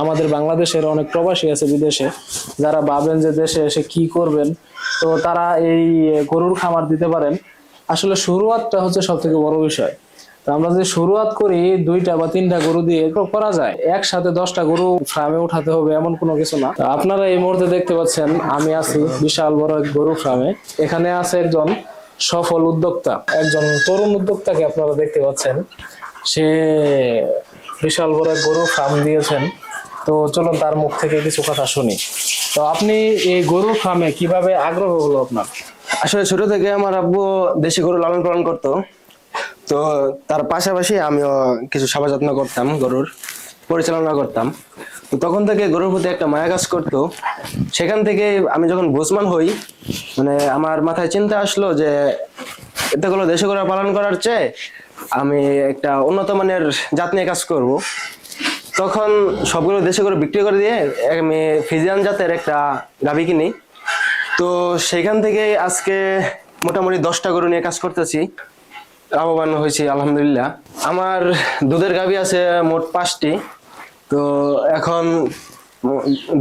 আমাদের বাংলাদেশের অনেক প্রবাসী আছে বিদেশে, যারা ভাবেন যে দেশে এসে কি করবেন, তো তারা এই গরুর খামার দিতে পারেন। আসলে শুরুয়াতটা হচ্ছে সব থেকে বড় বিষয়। তো আমরা যদি শুরুয়াত করি 2টা বা 3টা গরু দিয়ে করা যায়, একসাথে 10টা গরু ফার্মে উঠাতে হবে এমন কোনো কিছু না। আপনারা এই মুহূর্তে দেখতে পাচ্ছেন আমি আছি বিশাল বড় এক গরু ফার্মে। এখানে আছে একজন সফল উদ্যোক্তা, একজন তরুণ উদ্যোক্তাকে আপনারা দেখতে পাচ্ছেন। সে বিশাল বড় এক গরু ফার্ম দিয়েছেন। তো চলুন তার মুখ থেকে কিছু কথা শুনি। তো আপনি এই গরু ফার্মে কিভাবে আগ্রহ হলো আপনার? আসলে ছোট থেকে আমার আব্বু দেশি গরু লালন পালন করতো। তো তার পাশাপাশি আমিও কিছু সেবা যত্ন করতাম, গরুর পরিচালনা করতাম। তো তখন থেকে গরুর প্রতি একটা মায়া কাজ করতো। সেখান থেকে আমি যখন বুঝমান হই, মানে আমার মাথায় চিন্তা আসলো যে এতগুলো দেশি গরু পালন করার চেয়ে আমি একটা উন্নত মানের জাত নিয়ে কাজ করব। তখন সবগুলো দেশি গরু বিক্রি করে দিয়ে আমি ফিজিয়ান জাতের একটা গাভী কিনি। তো সেখান থেকে আজকে মোটামুটি 10টা গরু নিয়ে কাজ করতেছি, লাভবান হয়েছি আলহামদুলিল্লাহ। আমার দুধের গাভী আছে মোট 5টি। তো এখন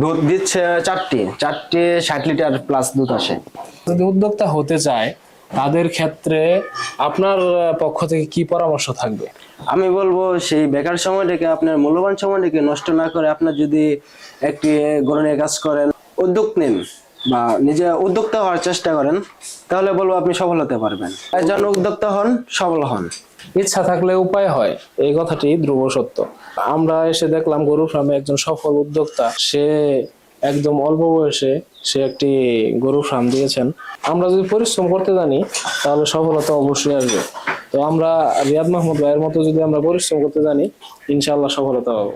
দুধ দিচ্ছে 4টি 60 লিটার প্লাস দুধ আসে। যদি উদ্যোক্তা হতে চায় তাদের ক্ষেত্রে আপনার পক্ষ থেকে কি পরামর্শ থাকবে? আমি বলবো সেই বেকার সময়টাকে, আপনার মূল্যবান সময়টাকে নষ্ট না করে আপনার যদি একটি গরু নিয়ে কাজ করেন, উদ্যোগ নিন বা নিজে উদ্যোক্তা হওয়ার চেষ্টা করেন, তাহলে বলবো আপনি সফল হতে পারবেন। একজন উদ্যোক্তা হন, সফল হন। ইচ্ছা থাকলে উপায় হয়, এই কথাটি ধ্রুব সত্য। আমরা এসে দেখলাম গরু ফার্মে একজন সফল উদ্যোক্তা, সে একদম অল্প বয়সে সে একটি গরু ফার্ম দিয়েছেন। আমরা যদি পরিশ্রম করতে জানি তাহলে সফলতা অবশ্যই আসবে। তো আমরা রিয়াদ মাহমুদ ভাইয়ের মতো যদি আমরা পরিশ্রম করতে জানি, ইনশাআল্লাহ সফলতা পাবো।